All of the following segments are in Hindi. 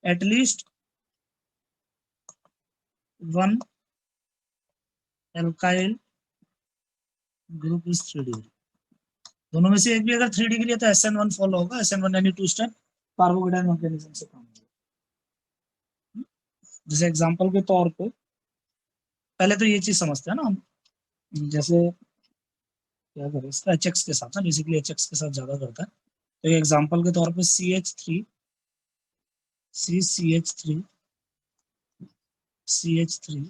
At least 1 alkyl group is 3 degree. दोनों में से एक भी अगर 3 डिग्री है तो SN1 फॉलो होगा। SN1 यानी 2 स्टेप कार्बोकेटाइन मैकेनिज्म से काम होगा। जैसे एग्जांपल के तौर पे पहले तो ये चीज समझते हैं ना हम, जैसे क्या करें इसका HX के साथ ना, बेसिकली HX के साथ ज्यादा करता है। तो एग्जांपल के तौर पे CH3 CH3 CH3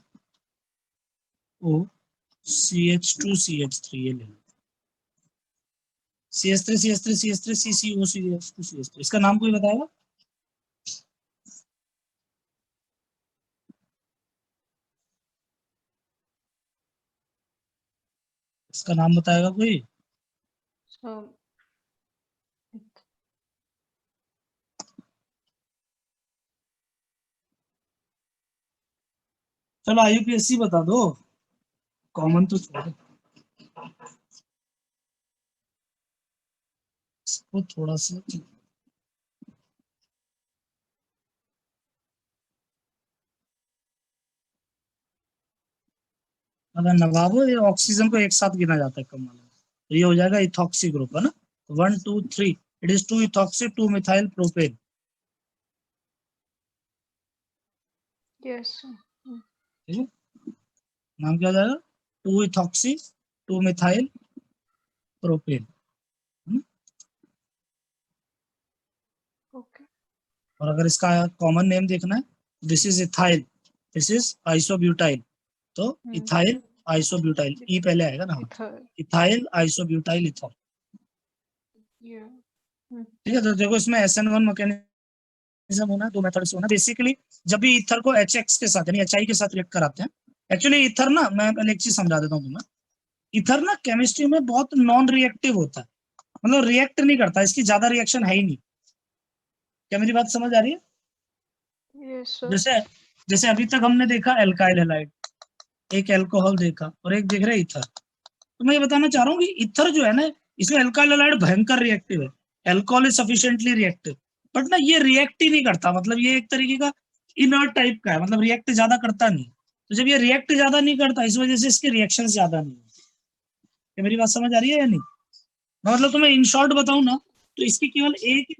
O CH2 CH3 ये ले लो। CH3 CH3 CH3 CCO CH2 CH3, इसका नाम कोई बताएगा? इसका नाम बताएगा कोई? चलो IUPAC बता दो, कॉमन तो छोड़ो, इसको थोड़ा सा अगर नवाबो ये ऑक्सीजन को एक साथ गिना जाता है कम वाला, तो ये हो जाएगा इथॉक्सी ग्रुप है ना। 1 2 3 it is 2 ethoxy 2 methyl propane. Yes ठीक है, नाम क्या हो जाएगा? 2 इथॉक्सी 2 मिथाइल प्रोपेन। ओके और अगर इसका कॉमन नेम देखना है, this is ethyl, this is isobutyl, तो इथाइल आइसोब्यूटाइल, ई पहले आएगा ना, इथाइल आइसोब्यूटाइल इथॉल। ठीक है, तो देखो इसमें SN1 मैकेनिज्म होना है, 2 मेथड से होना। बेसिकली जब भी ईथर को HX के साथ यानी HI के साथ रिएक्ट कराते हैं, एक्चुअली ईथर ना, मैं पहले एक चीज समझा देता हूँ तुम्हें, ईथर ना केमिस्ट्री में बहुत नॉन रिएक्टिव होता है, मतलब रिएक्ट नहीं करता, इसकी ज्यादा रिएक्शन है ही नहीं। क्या मेरी बात समझ आ रही है? यस जैसे जैसे अभी तक हमने देखा एल्काइल हैलाइड, एक अल्कोहल देखा और एक देख रहे हैं ईथर। तो मैं ये बताना चाह रहा हूँ कि ईथर जो है ना, इसमें अल्काइल हैलाइड भयंकर रिएक्टिव है, alcohol is sufficiently reactive, but ना ये रिएक्ट ही नहीं करता, मतलब ये एक तरीके का इनर्ट टाइप का है, मतलब रिएक्ट ज्यादा करता नहीं। तो जब ये रिएक्ट ज्यादा नहीं करता, इस वजह से इसके रिएक्शन ज्यादा नहीं है। क्या मेरी बात समझ आ रही है या नहीं? मतलब तुम्हें इन शॉर्ट बताऊं ना, तो इसकी केवल एक,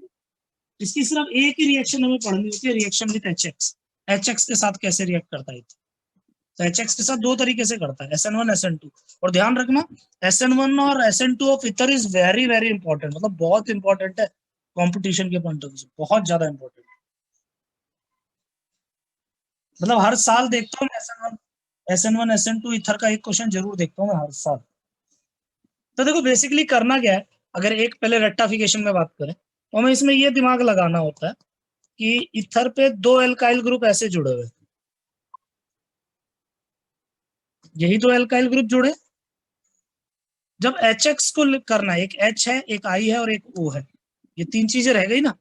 इसकी सिर्फ एक ही रिएक्शन हमें पढ़नी होती है, रिएक्शन विद HX। HX के साथ कैसे रिएक्ट करता है, तो HX के साथ 2 तरीके से करता है, SN1 SN2। और ध्यान रखना, SN1 और SN2 of ether is very very important, मतलब बहुत इंपॉर्टेंट है कंपटीशन के पॉइंट ऑफ व्यू से, बहुत ज्यादा इंपॉर्टेंट। मतलब हर साल देखता हूँ SN1 SN2 ईथर का एक क्वेश्चन जरूर देखता हूँ मैं हर साल। तो देखो बेसिकली करना क्या है, अगर एक पहले रेक्टिफिकेशन में बात करें, तो हमें इसमें ये दिमाग लगाना होता है कि ईथर पे 2 एल्काइल ग्रुप ऐसे जुड़े हुए, यही 2 एल्काइल ग्रुप जुड़े। जब HX को करना है, एक H है, एक I है और एक O है, ये 3 चीजें रह गई ना,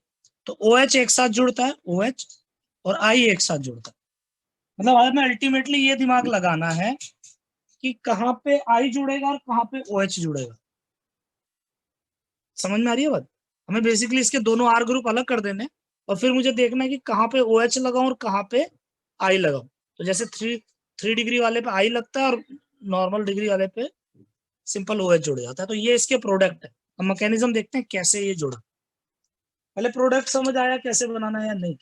तो OH एक साथ जुड़ता है, OH और I एक साथ जुड़ता है। मतलब हमें अल्टीमेटली ये दिमाग लगाना है कि कहाँ पे I जुड़ेगा और कहाँ पे OH जुड़ेगा। समझ में आ रही है बात? हमें बेसिकली इसके दोनों R ग्रुप अलग कर देने, और फिर मुझे देखना है कि कहाँ पे OH लगाऊं और कहाँ पे I लगाऊं। तो जैसे 3 डिग्री वाले पे I लगता है और नॉर्मल डिग्री वाले पे सिंपल OH जुड़ जाता है। तो ये इसके प्रोडक्ट है। अब मैकेनिज्म देखते हैं कैसे ये जुड़ा। पहले प्रोडक्ट समझ आया कैसे बनाना है या नहीं?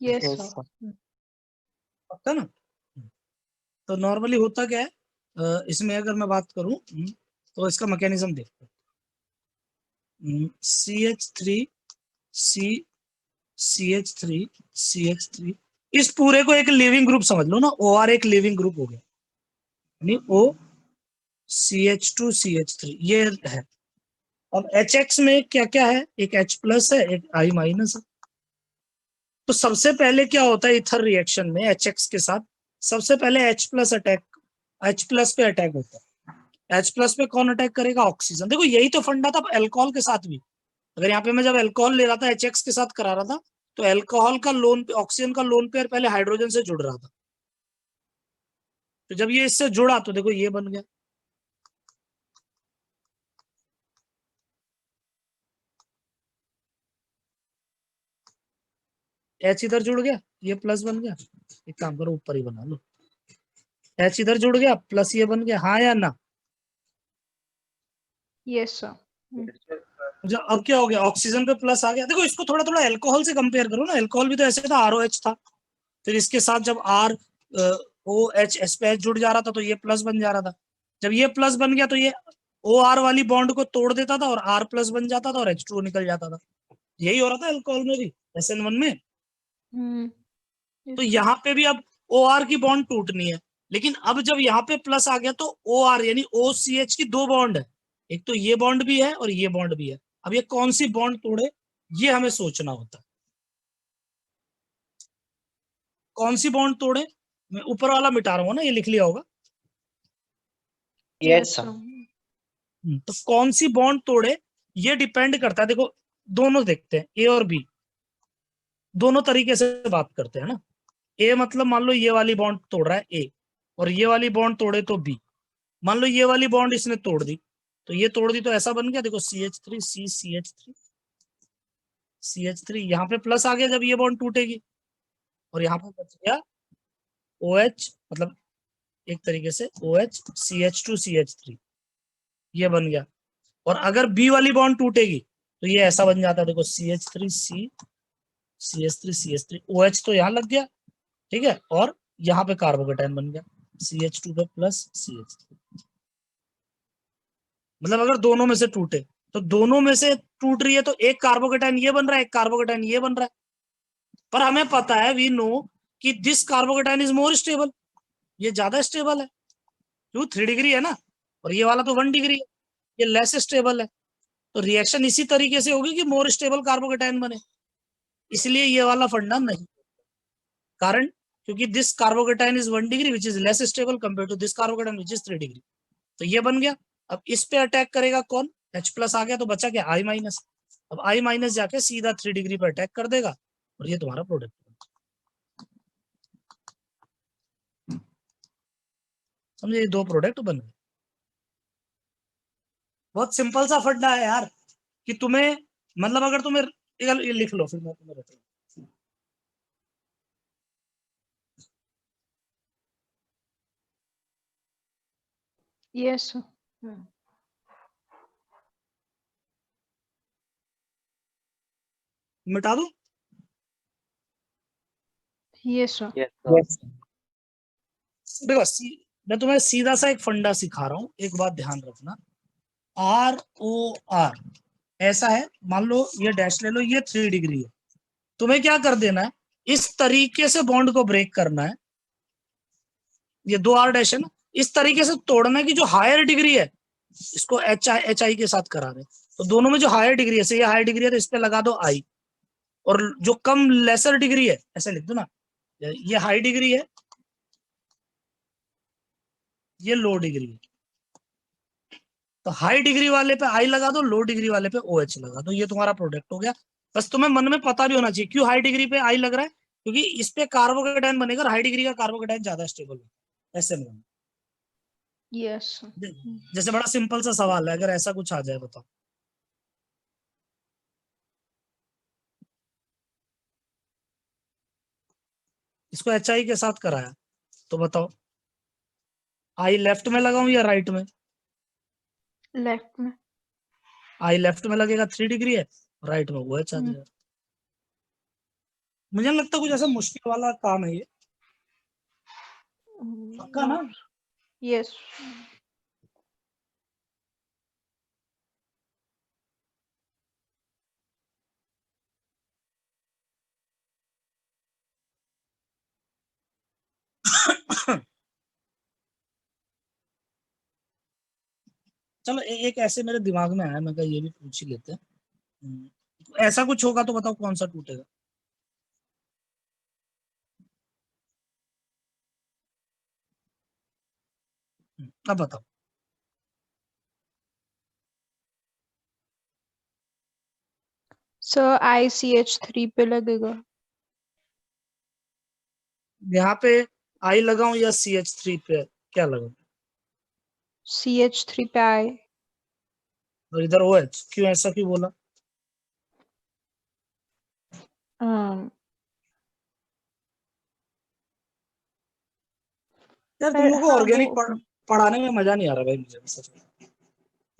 यस पक्का ना? तो नॉर्मली होता क्या है, इसमें अगर मैं बात करूं, तो इसका मैकेनिज्म देखते हैं। CH3 C CH3 CH3, इस पूरे को एक लिविंग ग्रुप समझ लो ना, OR एक लिविंग ग्रुप हो गया, यानी O CH2 CH3 ये है। अब HX में क्या क्या है, एक H प्लस है, एक I माइनस है। तो सबसे पहले क्या होता है इथर रिएक्शन में HX के साथ, सबसे पहले H प्लस पे अटैक होता है। H प्लस पे कौन अटैक करेगा? ऑक्सीजन। देखो यही तो फंडा था अल्कोहल के साथ भी। अगर यहाँ पे मैं जब अल्कोहल ले रहा था HX के साथ करा रहा था, तो अल्कोहल का लोन ऑक्सीजन का लोन पेयर पहले हाइड्रोजन से जुड़ रहा था, तो जब ये इससे जुड़ा तो देखो ये बन गया। H इधर जुड़ गया, ये प्लस बन गया। एक काम करो ऊपर ही बना लो, H इधर जुड़ गया प्लस ये बन गया, हाँ या ना? Yes, sir. जो अब क्या हो गया, ऑक्सीजन पे प्लस आ गया। देखो इसको थोड़ा थोड़ा अल्कोहल से कंपेयर करो ना, अल्कोहल भी तो ऐसे था, ROH था, फिर इसके साथ जब OH S पे H जुड़ जा रहा था तो ये प्लस बन जा रहा था। जब ये प्लस बन गया तो ये OR वाली बॉन्ड को तोड़ देता था और R प्लस बन जाता था और H2O निकल जाता था। यही हो रहा था अल्कोहल में भी, SN1 में। Yes, तो sir. यहाँ पे भी अब OR की बॉन्ड टूटनी है, लेकिन अब जब यहाँ पे प्लस आ गया तो OR यानी OCH की दो बॉन्ड है, एक तो ये बॉन्ड भी है और ये बॉन्ड भी है। अब ये कौन सी बॉन्ड तोड़े, ये हमें सोचना होता है। कौन सी बॉन्ड तोड़े, मैं ऊपर वाला मिटा रहा हूँ ना, ये लिख लिया होगा। Yes, sir. तो कौन सी बॉन्ड तोड़े ये डिपेंड करता है। देखो दोनों देखते हैं, ए और बी, दोनों तरीके से बात करते हैं ना। ए मतलब मान लो ये वाली बॉन्ड तोड़ रहा है ए, और ये वाली बॉन्ड तोड़े तो बी। मान लो ये वाली बॉन्ड इसने तोड़ दी, तो ये तोड़ दी तो ऐसा बन गया, देखो CH3 CCH3 CH3, यहाँ पे प्लस आ गया जब ये बॉन्ड टूटेगी, और यहाँ पे बच गया OH, मतलब एक तरीके से OH CH2 CH3, ये बन गया। और अगर बी वाली बॉन्ड टूटेगी तो ये ऐसा बन जाता है, देखो CH3 C CH3 CH3 OH तो यहाँ लग गया, ठीक है, और यहाँ पे कार्बोकेटाइन बन गया CH2 पे प्लस CH3। मतलब अगर दोनों में से टूटे तो दोनों में से टूट रही है तो एक कार्बोकेटाइन ये बन रहा है, एक कार्बोकेटाइन ये बन रहा है। पर हमें पता है, वी नो कि this carbocation is more stable, ये ज्यादा स्टेबल है, क्यों 3 डिग्री है ना, और ये वाला तो 1 डिग्री है, ये लेस स्टेबल है। तो रिएक्शन इसी तरीके से होगी कि मोर स्टेबल कार्बोकेटाइन बने, इसलिए ये वाला फंडा नहीं। कारण क्योंकि this carbocation is 1 degree which is less stable compare to this carbocation which is 3 degree, तो ये बन गया। अब इस पे अटैक करेगा कौन, H प्लस आ गया तो बचा क्या I माइनस। अब I माइनस जाके सीधा 3 डिग्री पे अटैक कर देगा और ये तुम्हारा प्रोडक्ट। समझे, ये दो प्रोडक्ट बन गए। बहुत सिंपल सा फंडा है यार, कि तुम्हें मतलब अगर तुम्हें ये लिख लो, फिर मैं तुम्हें बताऊं। Yes, sir. मिटा दूं? Yes, sir. Yes. देखो मैं तुम्हें सीधा सा एक फंडा सिखा रहा हूँ, एक बात ध्यान रखना। ROR ऐसा है, मान लो ये डैश ले लो, ये 3 डिग्री है, तुम्हें क्या कर देना है, इस तरीके से बॉन्ड को ब्रेक करना है। ये 2 R डैश है ना, इस तरीके से तोड़ना है कि जो हायर डिग्री है इसको HI के साथ करा रहे, तो दोनों में जो हायर डिग्री है, ये हायर डिग्री है तो इस पे लगा दो I, और जो कम लेसर डिग्री है ऐसे लिख दो ना, ये हाई डिग्री है, ये लो डिग्री है, तो हाई डिग्री वाले पे I लगा दो, लो डिग्री वाले पे OH लगा दो, ये तुम्हारा प्रोडक्ट हो गया। बस तुम्हें मन में पता भी होना चाहिए क्यों हाई डिग्री पे I लग रहा है, क्योंकि इस पे कार्बोकेटाइन बनेगा, हाई डिग्री का कार्बोकेटाइन ज्यादा स्टेबल है, ऐसे में। Yes, sir. जैसे बड़ा सिंपल सा सवाल है, अगर ऐसा कुछ आ जाए बताओ। इसको HI के साथ कराया तो बताओ, I लेफ्ट में लगाऊं या राइट में? Left में. I लेफ्ट में लगेगा 3 डिग्री है, राइट में OH आ जाएगा। मुझे नहीं लगता कुछ ऐसा मुश्किल वाला काम है ये, पक्का ना? Yes. चलो एक ऐसे मेरे दिमाग में आया, मैं कहा ये भी पूछ ही लेते हैं। ऐसा कुछ होगा तो बताओ कौन सा टूटेगा। अब बताओ। Sir, ICH3 पे लगेगा. यहाँ पे I लगाऊं या CH3 पे क्या लगाऊं? CH3 पे I. और इधर OH, क्यों, ऐसा क्यों बोला? यार तुम पर लोगों को हाँ ऑर्गेनिक वो पढ़ाने में मजा नहीं आ रहा भाई मुझे, सच में।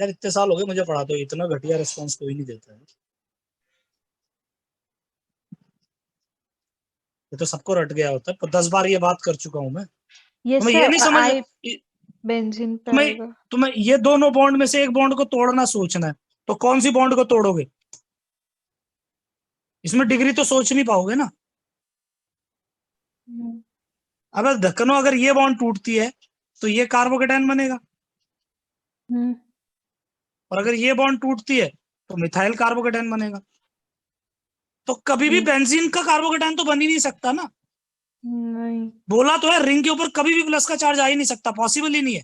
यार इतने साल हो गए मुझे पढ़ाते हो, इतना घटिया रिस्पॉन्स कोई नहीं देता है। ये तो सबको रट गया होता है, पर 10 बार ये बात कर चुका हूं मैं। ये तुम्हें ये सर नहीं समझ, आई बेंजीन पे तुम्हें आएगा। तुम्हें ये दोनों बॉन्ड में से एक बॉन्ड को तोड़ना सोचना है, तो कौन सी बॉन्ड को तोड़ोगे? इसमें डिग्री तो सोच नहीं पाओगे ना। हम्म, अगर धक्कनो अगर ये बॉन्ड टूटती है तो ये कार्बोकेटायन बनेगा, हम्म, और अगर ये बॉन्ड टूटती है तो मिथाइल कार्बोकेटायन बनेगा। तो कभी भी हम्म, बेंजीन का कार्बोकेटायन तो बन ही नहीं सकता ना। नहीं। बोला तो है, रिंग के ऊपर कभी भी प्लस का चार्ज आ ही नहीं सकता, पॉसिबल ही नहीं है।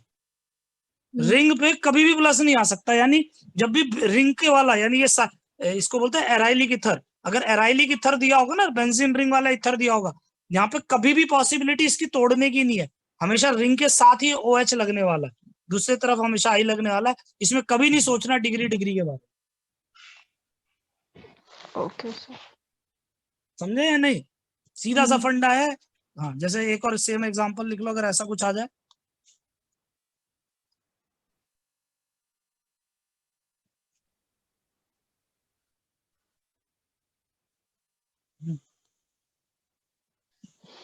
हम्म, रिंग पे कभी भी प्लस नहीं आ सकता, यानी जब भी रिंग के वाला, यानी ये इसको बोलते हैं एराइलिक ईथर। अगर एराइलिक ईथर दिया होगा ना, बेंजीन रिंग वाला ईथर दिया होगा, यहाँ पे कभी भी पॉसिबिलिटी इसकी तोड़ने की नहीं है। हमेशा रिंग के साथ ही OH लगने वाला है, दूसरी तरफ हमेशा आई लगने वाला है। इसमें कभी नहीं सोचना डिग्री डिग्री के बारे ओके सर। में, समझे या नहीं? सीधा सा हम्म, फंडा है। हाँ, जैसे एक और सेम एग्जांपल लिख लो, अगर ऐसा कुछ आ जाए।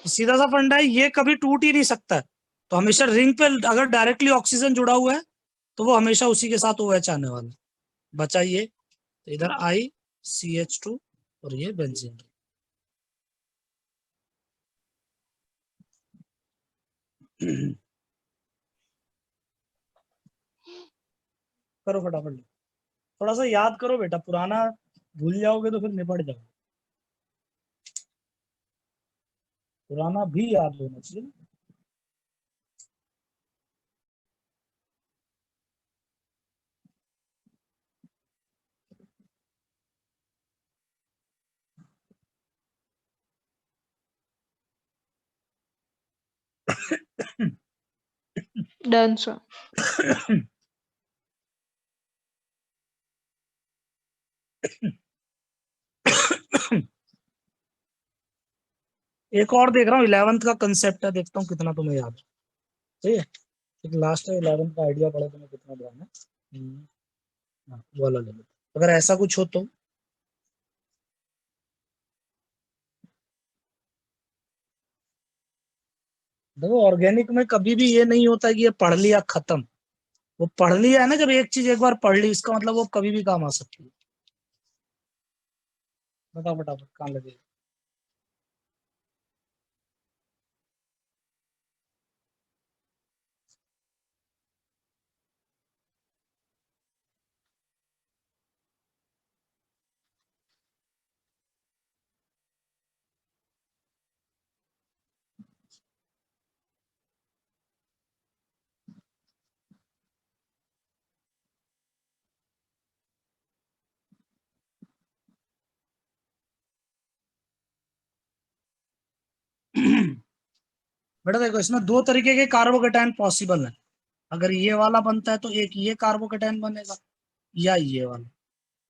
तो सीधा सा फंडा है, ये कभी टूट ही नहीं सकता है। तो हमेशा रिंग पे अगर डायरेक्टली ऑक्सीजन जुड़ा हुआ है तो वो हमेशा उसी के साथ OH आने वाला है। बचा ये, तो इधर ICH2 और ये बेंजीन। करो फटाफट, थोड़ा सा याद करो बेटा, पुराना भूल जाओगे तो फिर निपट जाओगे। पुराना भी याद होना चाहिए। Done sir. एक और देख रहा हूँ, 11th का कंसेप्ट है, देखता हूँ कितना तुम्हें याद है। ठीक है, एक लास्ट है 11th का आइडिया, पड़े तुम्हें कितना ध्यान है। हाँ, वो वाला ले लो अगर ऐसा कुछ हो तो। देखो ऑर्गेनिक में कभी भी ये नहीं होता कि ये पढ़ लिया खत्म। वो पढ़ लिया है ना, जब एक चीज एक बार पढ़ ली, इसका मतलब वो कभी भी काम आ सकती है। बताओ फटाफट कहाँ लगे। बेटा देखो, इसमें दो तरीके के कार्बोकेटायन पॉसिबल है। अगर ये वाला बनता है तो एक ये कार्बोकेटायन बनेगा, या ये वाला।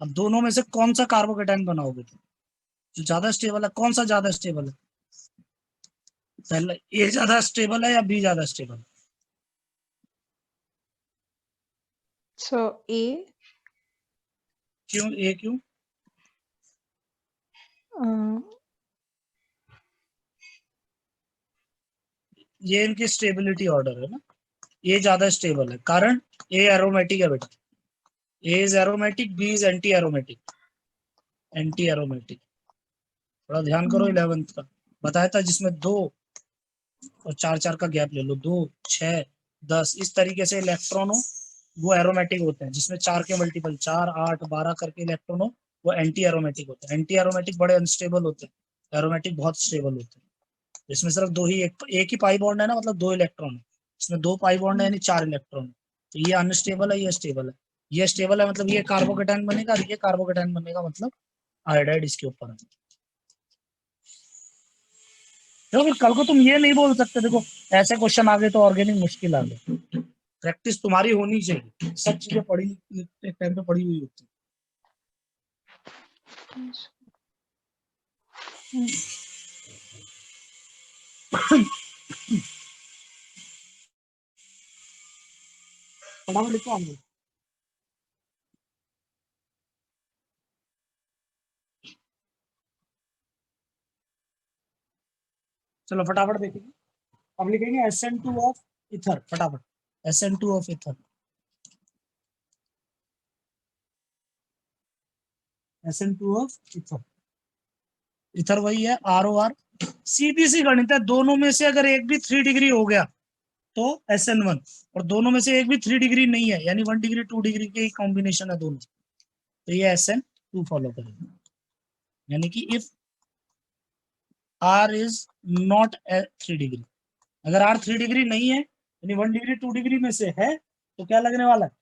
अब दोनों में से कौन सा कार्बोकेटायन बनाओगे तुम? जो ज्यादा स्टेबल है, कौन सा ज्यादा स्टेबल है? पहले ए ज्यादा स्टेबल है या बी ज्यादा स्टेबल है? सो ए। क्यों ए क्यों? ये इनकी स्टेबिलिटी ऑर्डर है ना। ए ज्यादा स्टेबल है, कारण ए एरोमेटिक है बेटा। A is aromatic, B is anti aromatic. Anti aromatic, थोड़ा ध्यान करो 11th का बताया था, जिसमें 2 और 4 4 का गैप ले लो, 2 6 10 इस तरीके से इलेक्ट्रॉन हो, वो एरोमेटिक होते हैं। जिसमें 4 के मल्टीपल 4 8 12 करके इलेक्ट्रॉन हो, वो एंटी एरोमेटिक होते हैं। एंटी एरोमेटिक बड़े अनस्टेबल होते हैं, एरोमेटिक बहुत स्टेबल होते हैं। इसमें सिर्फ दो ही, एक ही पाई बॉन्ड है ना, मतलब 2 इलेक्ट्रॉन है। इसमें 2 पाई बॉन्ड है, यानी 4 इलेक्ट्रॉन है। तो ये अनस्टेबल है, ये स्टेबल है। ये स्टेबल है मतलब ये कार्बोकेटायन बनेगा, और ये कार्बोकेटायन बनेगा मतलब आयोडाइड इसके ऊपर है। देखो फिर कल को तुम ये नहीं बोल सकते, देखो ऐसे क्वेश्चन आ गए तो ऑर्गेनिक मुश्किल आ गए। प्रैक्टिस तुम्हारी होनी चाहिए, सब चीजें पढ़ी एक टाइम पे पढ़ी हुई होती फटाफट लिखो आगे। चलो फटाफट देखेंगे। अब लिखेंगे SN2 ऑफ इथर, फटाफट SN2 of ether, SN2 of ether. Ether वही है ROR, सीधी सी गणित है, दोनों में से अगर एक भी 3 डिग्री हो गया तो SN1, और दोनों में से एक भी 3 डिग्री नहीं है यानी 1 डिग्री 2 डिग्री के कॉम्बिनेशन है दोनों, तो ये SN2 फॉलो करेगा। यानी कि if R is not 3 degree, अगर R 3 डिग्री नहीं है यानी 1 डिग्री 2 डिग्री में से है, तो क्या लगने वाला है?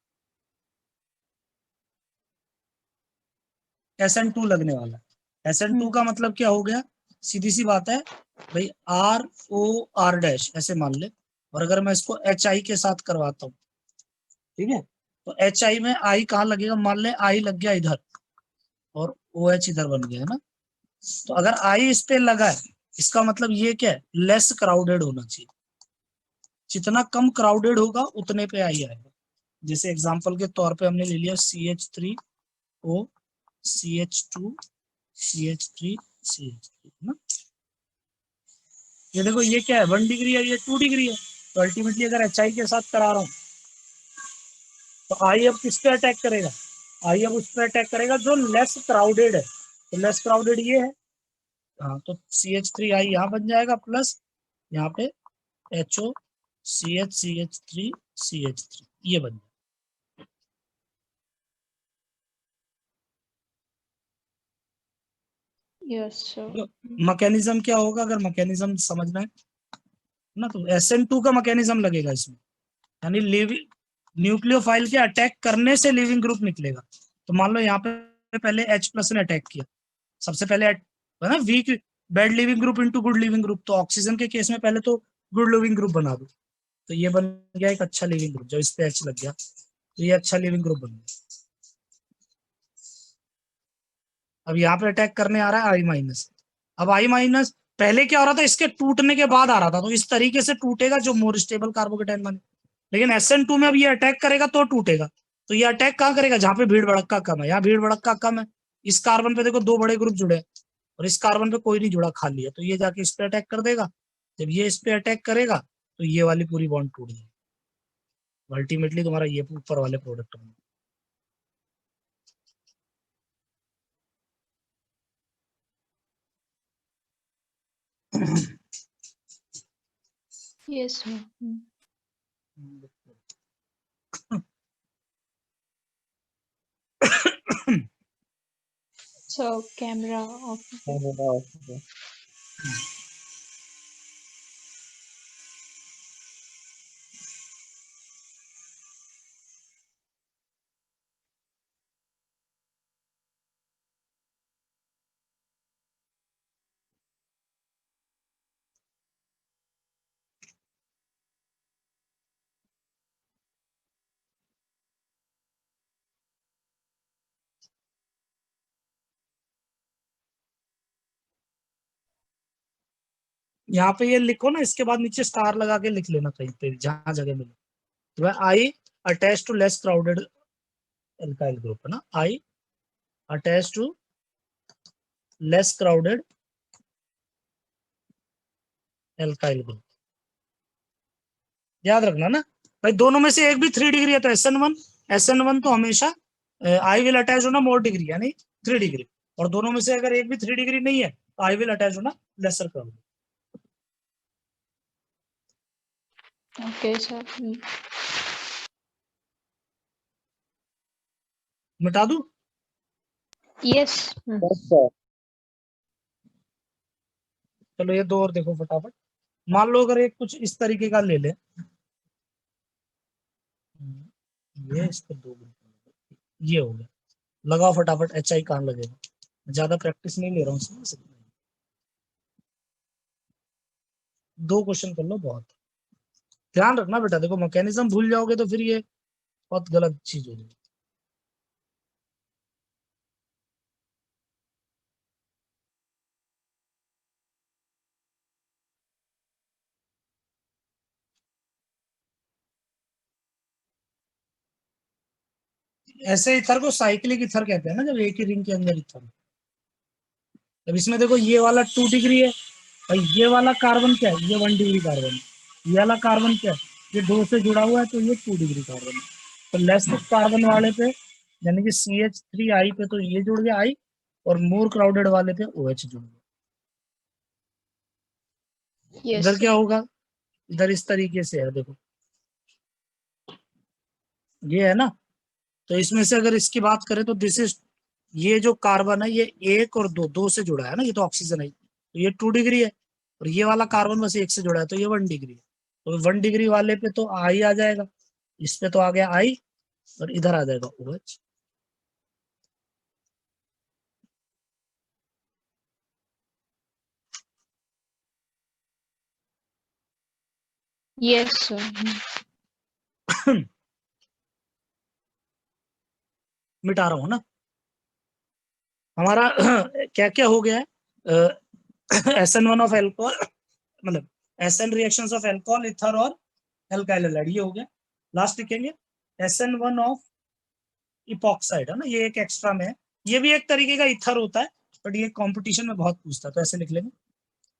SN2 लगने वाला है। SN2 का मतलब क्या हो गया? सीधी सी बात है भाई, ROR डैश ऐसे मान ले, और अगर मैं इसको HI के साथ करवाता हूँ, ठीक है, तो HI में I कहाँ लगेगा? मान ले I लग गया इधर और OH इधर बन गया है ना, तो अगर I इस पे लगा है, इसका मतलब ये क्या है? लेस क्राउडेड होना चाहिए, जितना कम क्राउडेड होगा उतने पे I आएगा। जैसे एग्जांपल के तौर पे हमने ले लिया CH3O CH2 CH3 CH3 ना, ये देखो ये क्या है? 1 डिग्री है, ये 2 डिग्री है, तो अल्टीमेटली अगर HI के साथ करा रहा हूँ तो I अब किस पे अटैक करेगा? I अब उस पर अटैक करेगा जो लेस क्राउडेड है, तो लेस क्राउडेड ये है, हाँ, तो CH3I यहाँ बन जाएगा, प्लस यहाँ पे HO CH3 CH3 ये बन जाएगा। Yes, sir. तो मैकेनिज्म क्या होगा? अगर मैकेनिज्म समझना है ना, तो SN2 का मैकेनिज्म लगेगा इसमें, यानी लिविंग न्यूक्लियोफाइल के अटैक करने से लिविंग ग्रुप निकलेगा। तो मान लो यहाँ पे पहले H+ ने अटैक किया, सबसे पहले है ना, weak bad leaving group into good leaving group, तो ऑक्सीजन के केस में पहले तो गुड लिविंग ग्रुप बना दो, तो ये बन गया एक अच्छा लिविंग ग्रुप, जब इस पे H लग गया तो ये अच्छा लिविंग ग्रुप बन गया। अब यहाँ पे अटैक करने आ रहा है I-, अब I-, पहले क्या हो रहा था? इसके टूटने के बाद आ रहा था, तो इस तरीके से टूटेगा जो मोर स्टेबल कार्बोकेटाइन बने। लेकिन SN2 में अब ये अटैक करेगा तो टूटेगा, तो ये अटैक कहाँ करेगा? जहां पे भीड़ भड़का कम है, यहाँ भीड़ भड़का कम है, इस कार्बन पे देखो 2 बड़े ग्रुप जुड़े हैं और इस कार्बन पे कोई नहीं जुड़ा, खाली है, तो ये जाके इस पे अटैक कर देगा। जब ये इस पे अटैक करेगा तो ये वाली पूरी बॉन्ड टूट जाएगी, अल्टीमेटली तुम्हारा ये ऊपर वाले प्रोडक्ट बनेगा। Yes, sir. So camera off. यहाँ पे ये लिखो ना, इसके बाद नीचे स्टार लगा के लिख लेना कहीं पे जहां जगह मिले, तो I attach to less crowded alkyl group है ना, I attach to less crowded alkyl group, याद रखना ना भाई, दोनों में से एक भी 3 डिग्री है तो SN1 तो हमेशा I विल अटैच होना मोर डिग्री यानी 3 डिग्री, और दोनों में से अगर एक भी 3 डिग्री नहीं है तो I विल अटैच होना लेसर क्राउडेड। Okay, sir. मिटा दूं? Yes. चलो ये 2 और देखो फटाफट। मान लो अगर एक कुछ इस तरीके का ले ले, ये इसके 2 ग्रुप, ये हो गया, लगाओ फटाफट HI कहाँ लगेगा, ज्यादा प्रैक्टिस नहीं ले रहा हूँ, 2 क्वेश्चन कर लो बहुत। ध्यान रखना बेटा, देखो मैकेनिज्म भूल जाओगे तो फिर ये बहुत गलत चीज हो जाएगी। ऐसे इथर को साइक्लिक इथर कहते हैं ना, जब एक ही रिंग के अंदर इथर। अब इसमें देखो ये वाला 2 डिग्री है और ये वाला कार्बन क्या है, ये 1 डिग्री कार्बन है। ये वाला कार्बन क्या है, ये 2 से जुड़ा हुआ है तो ये 2 डिग्री कार्बन है। तो लेस कार्बन वाले पे यानी कि CH3 पे तो ये जुड़ गया I, और मोर क्राउडेड वाले पे OH जुड़ गया। Yes, इधर क्या sir. होगा, इधर इस तरीके से है देखो, ये है ना। तो इसमें से अगर इसकी बात करें तो दिस इज, ये जो कार्बन है ये 1 और 2 से जुड़ा है ना, ये तो ऑक्सीजन है, तो ये 2 डिग्री है। और ये वाला कार्बन बस 1 से जुड़ा है तो ये 1 डिग्री है। तो 1 डिग्री वाले पे तो I आ जाएगा, इस पे तो आ गया I, और इधर आ जाएगा OH। Yes, sir. मिटा रहा हूं ना। हमारा क्या क्या हो गया है, SN1 ऑफ एल्कोहल, मतलब SN reactions of alcohol, ether और एल्काइल हैलाइड, ये हो गया। लास्ट लिखेंगे SN1 ऑफ इपॉक्साइड, है ना, ये एक एक्स्ट्रा में है। ये भी एक तरीके का इथर होता है, बट ये कंपटीशन में बहुत पूछता है, तो ऐसे लिख लेंगे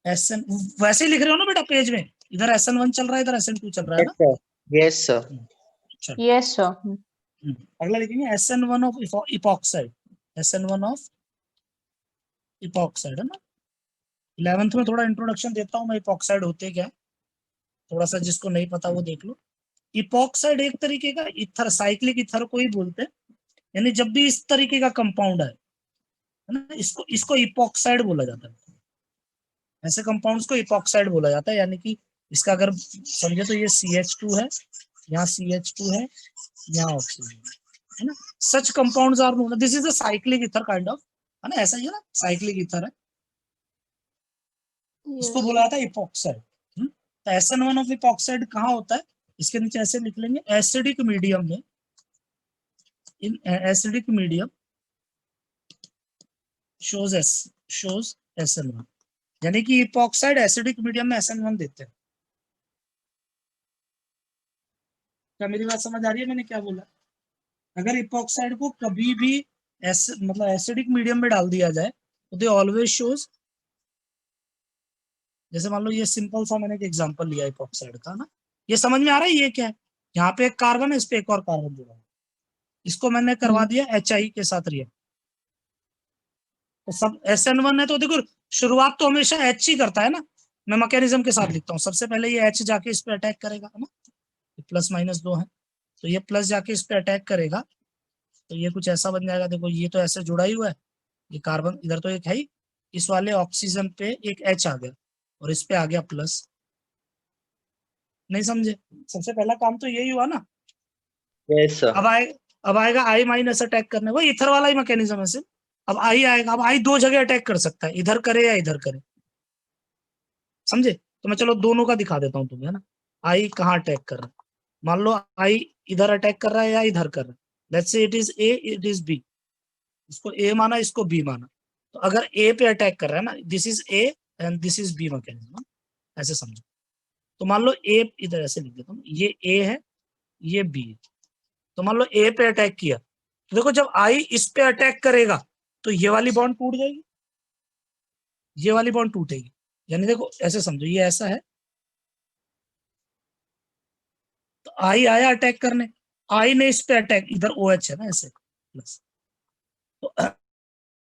SN। वैसे ही लिख रहे हो ना बेटा पेज में, इधर SN1 चल रहा है, इधर SN2 चल रहा है Yes, ना। sir. Yes, sir. चलो Yes, sir. अगला लिखेंगे SN1 of epoxide, SN1 of epoxide, है ना। 11th में थोड़ा इंट्रोडक्शन देता हूँ मैं, इपॉक्साइड होते क्या है, थोड़ा सा जिसको नहीं पता वो देख लो। इपॉक्साइड एक तरीके का इथर, साइक्लिक इथर को ही बोलते हैं। यानी जब भी इस तरीके का कंपाउंड है ना, इसको इसको इपॉक्साइड बोला जाता है। ऐसे कंपाउंड्स को इपॉक्साइड बोला जाता है, यानी कि इसका अगर समझे तो ये CH2 है, यहाँ CH2 है, यहाँ ऑक्सीजन है ना। Such compounds are known, this is a cyclic ether kind of, है ना, ऐसा ही है ना, साइक्लिक इथर है, इसको Yes. बोला जाता है इपॉक्साइड। तो SN1 ऑफ इपॉक्साइड कहाँ होता है, इसके नीचे ऐसे लिख लेंगे, एसिडिक मीडियम में, in acidic medium shows SN1, यानी कि इपॉक्साइड एसिडिक मीडियम में SN1 देते हैं। क्या मेरी बात समझ आ रही है, मैंने क्या बोला। अगर इपॉक्साइड को कभी भी मतलब एसिडिक मीडियम में डाल दिया जाए तो दे ऑलवेज शोज, जैसे मान लो ये सिंपल सा मैंने एक एग्जांपल लिया इपॉक्साइड का ना, ये समझ में आ रहा है ये क्या है, यहाँ पे एक कार्बन है, इस पे एक और कार्बन जुड़ा है, इसको मैंने करवा दिया HI के साथ रिएक्ट, तो सब SN1 है, तो देखो शुरुआत तो हमेशा H ही करता है ना। मैं मैकेनिज्म के साथ लिखता हूँ, सबसे पहले ये H जाके इस पे अटैक करेगा, है ना, प्लस माइनस 2 है, तो ये प्लस जाके इस पे अटैक करेगा, तो ये कुछ ऐसा बन जाएगा। देखो ये तो ऐसे जुड़ा ही हुआ है, ये कार्बन इधर तो एक है ही, इस वाले ऑक्सीजन पे एक H आ गया और इस पे आ गया प्लस। नहीं समझे, सबसे पहला काम तो यही हुआ ना। Yes, sir. अब आएगा I माइनस अटैक करने, वो इथर वाला ही मैकेनिज्म है सिर्फ। अब I आएगा, अब I 2 जगह अटैक कर सकता है, इधर करे या इधर करे, समझे। तो मैं चलो दोनों का दिखा देता हूँ तुम्हें, है ना। I कहाँ अटैक कर रहा है, मान लो I इधर अटैक कर रहा है या इधर कर रहा है, let's say it is A, it is B, इसको A माना, इसको B माना। तो अगर A पे अटैक कर रहा है ना, this is A and this is B mechanism, ऐसे समझो। तो मान लो A, इधर ऐसे लिख देता हूँ, ये A है, ये B है। तो मान लो A पे अटैक किया, तो देखो जब I इस पे अटैक करेगा तो ये वाली बॉन्ड टूट जाएगी, ये वाली बॉन्ड टूटेगी। यानी देखो ऐसे समझो, ये ऐसा है, तो I आया अटैक करने, I ने इस पे अटैक, इधर OH है ना ऐसे प्लस, तो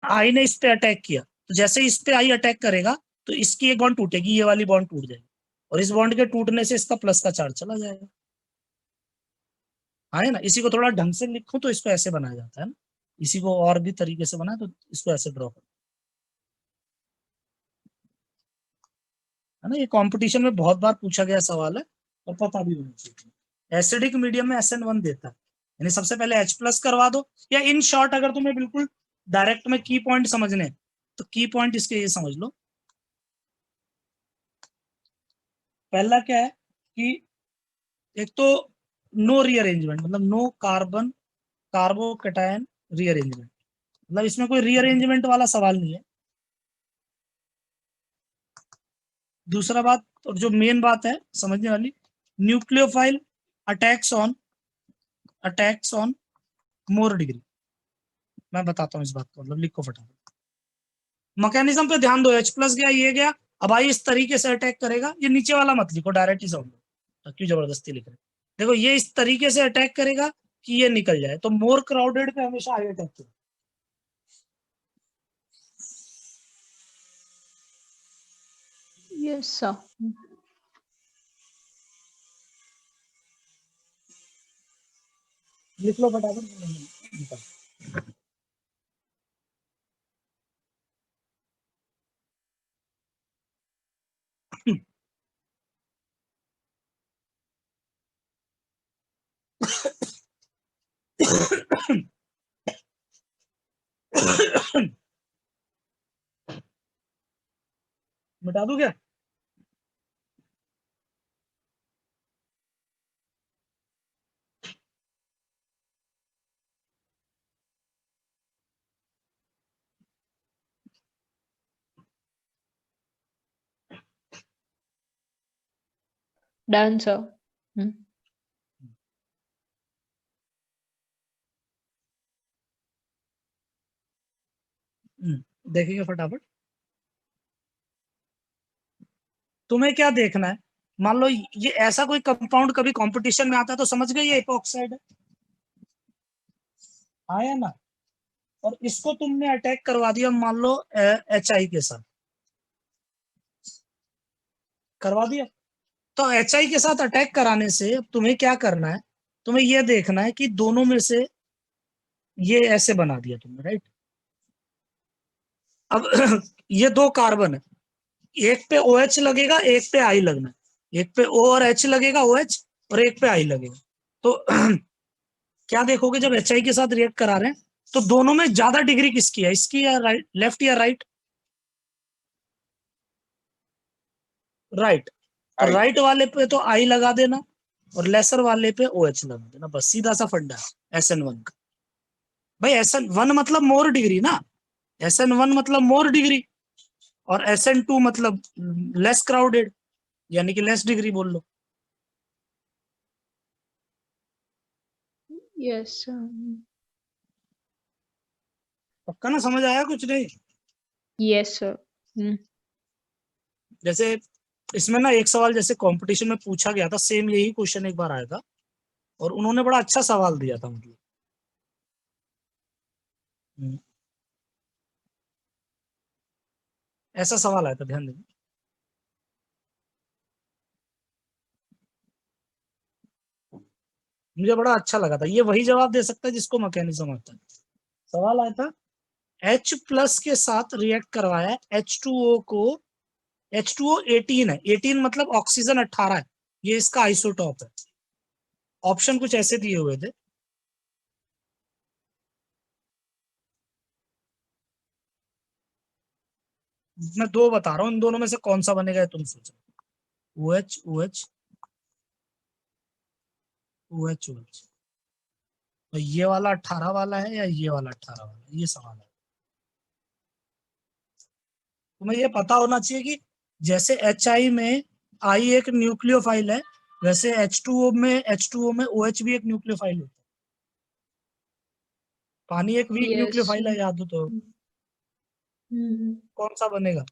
I ने इस पे अटैक किया, तो जैसे इस पे I अटैक करेगा तो इसकी एक बॉन्ड टूटेगी, ये वाली बॉन्ड टूट जाएगी, और इस बॉन्ड के टूटने से इसका प्लस का चार्ज चला जाएगा। हाँ है ना, इसी को थोड़ा ढंग से लिखो तो इसको ऐसे बनाया जाता है ना, इसी को और भी तरीके से बनाए तो इसको ऐसे ड्रॉ करो, है ना। ये कंपटीशन में बहुत बार पूछा गया सवाल है और पता भी होना चाहिए। एसिडिक मीडियम में SN1 देता है, यानी सबसे पहले H प्लस करवा दो, या इन शॉर्ट अगर तुम्हें बिल्कुल डायरेक्ट में की पॉइंट समझने तो की पॉइंट इसके ये समझ लो। पहला क्या है कि एक तो नो रीअरेंजमेंट, मतलब नो कार्बन कार्बो कैटायन रीअरेंजमेंट, मतलब इसमें कोई रीअरेंजमेंट वाला सवाल नहीं है। दूसरा बात, और जो मेन बात है समझने वाली, nucleophile attacks on more degree. मैं बताता हूँ इस बात को, मतलब लिखो फटाफट। मैकेनिज्म पे ध्यान दो, H+ गया, ये गया। अब आई इस तरीके से अटैक करेगा, ये नीचे वाला मत लिखो, डायरेक्ट ही समझ लो, क्यों जबरदस्ती लिख रहे। देखो ये इस तरीके से अटैक करेगा कि ये निकल जाए, तो मोर क्राउडेड पे हमेशा आई अटैक करेगा। Yes, sir. लिख लो फटाफट। मिटा दूं क्या? Done, sir. देखिए फटाफट, तुम्हें क्या देखना है। मान लो ये ऐसा कोई कंपाउंड कभी कंपटीशन में आता है तो समझ गए ये इपॉक्साइड है, आया ना। और इसको तुमने अटैक करवा दिया, मान लो HI के साथ करवा दिया। तो HI के साथ अटैक कराने से अब तुम्हें क्या करना है, तुम्हें ये देखना है कि दोनों में से ये ऐसे बना दिया तुमने, राइट। अब ये दो कार्बन है, एक पे OH लगेगा, एक पे I लगना है। एक पे O और H लगेगा, OH, और एक पे I लगेगा। तो क्या देखोगे जब HI के साथ रिएक्ट करा रहे हैं तो दोनों में ज्यादा डिग्री किसकी है, इसकी या राइट, लेफ्ट या राइट? राइट। तो राइट वाले पे तो I लगा देना और लेसर वाले पे OH लगा देना, बस सीधा सा फंडा है SN1 का। भाई SN1 मतलब मोर डिग्री ना, SN1 मतलब मोर डिग्री, और SN2 मतलब लेस क्राउडेड, यानी कि लेस डिग्री बोल लो। Yes, sir. पक्का ना, समझ आया कुछ नहीं? Yes, sir. जैसे इसमें ना एक सवाल जैसे कंपटीशन में पूछा गया था, सेम यही क्वेश्चन एक बार आया था और उन्होंने बड़ा अच्छा सवाल दिया था, मतलब ऐसा सवाल आया था, ध्यान देना। मुझे बड़ा अच्छा लगा था, ये वही जवाब दे सकता है जिसको मैकेनिज्म आता है। सवाल आया था, H+ के साथ रिएक्ट करवाया है H2O को, H2O 18 है, 18 मतलब ऑक्सीजन 18 है, ये इसका आइसोटॉप है। ऑप्शन कुछ ऐसे दिए हुए थे, मैं दो बता रहा हूँ, इन दोनों में से कौन सा बनेगा तुम सोचो। OH OH OH OH, तो ये वाला 18 वाला है या ये वाला 18 वाला है, ये सवाल है। तुम्हें ये पता होना चाहिए कि जैसे HI में I एक न्यूक्लियोफाइल है, वैसे H2O में OH भी एक न्यूक्लियोफाइल होता है। पानी एक वीक Yes. न्यूक्लियोफाइल है, याद हो तो। कौन सा बनेगा?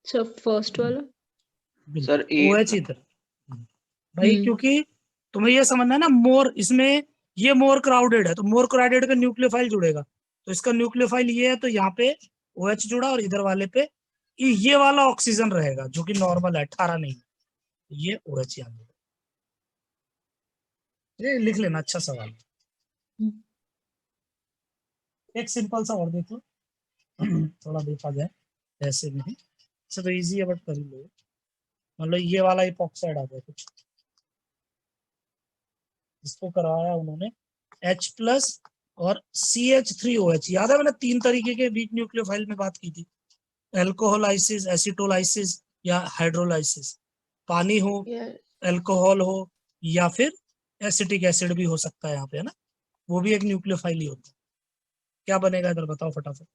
So first वाला. सर OH ए। ही था भाई, क्योंकि तुम्हें ये समझना है ना, मोर इसमें ये मोर क्राउडेड है, तो मोर क्राउडेड का न्यूक्लियोफाइल जुड़ेगा, तो इसका न्यूक्लियोफाइल ये है, तो यहाँ पे OH जुड़ा और इधर वाले पे ये वाला ऑक्सीजन रहेगा जो कि नॉर्मल है, 18 नहीं, ये OH याद है। ये लिख लेना, अच्छा सवाल है। एक सिंपल सा और देखो, थोड़ा देखा जाए ऐसे नहीं, ऐसे तो इजी है बट कर ही लो। मतलब ये वाला इपॉक्साइड आ गया कुछ, इसको कराया उन्होंने H+ और CH3OH, याद है मैंने 3 तरीके के वीक न्यूक्लियोफाइल में बात की थी, एल्कोहोलाइसिस, एसिटोलाइसिस या हाइड्रोलाइसिस। पानी हो, Yes. अल्कोहल हो, या फिर एसिटिक एसिड भी हो सकता है यहाँ पे, है ना, वो भी एक न्यूक्लियोफाइल ही होता है। क्या बनेगा इधर बताओ फटाफट।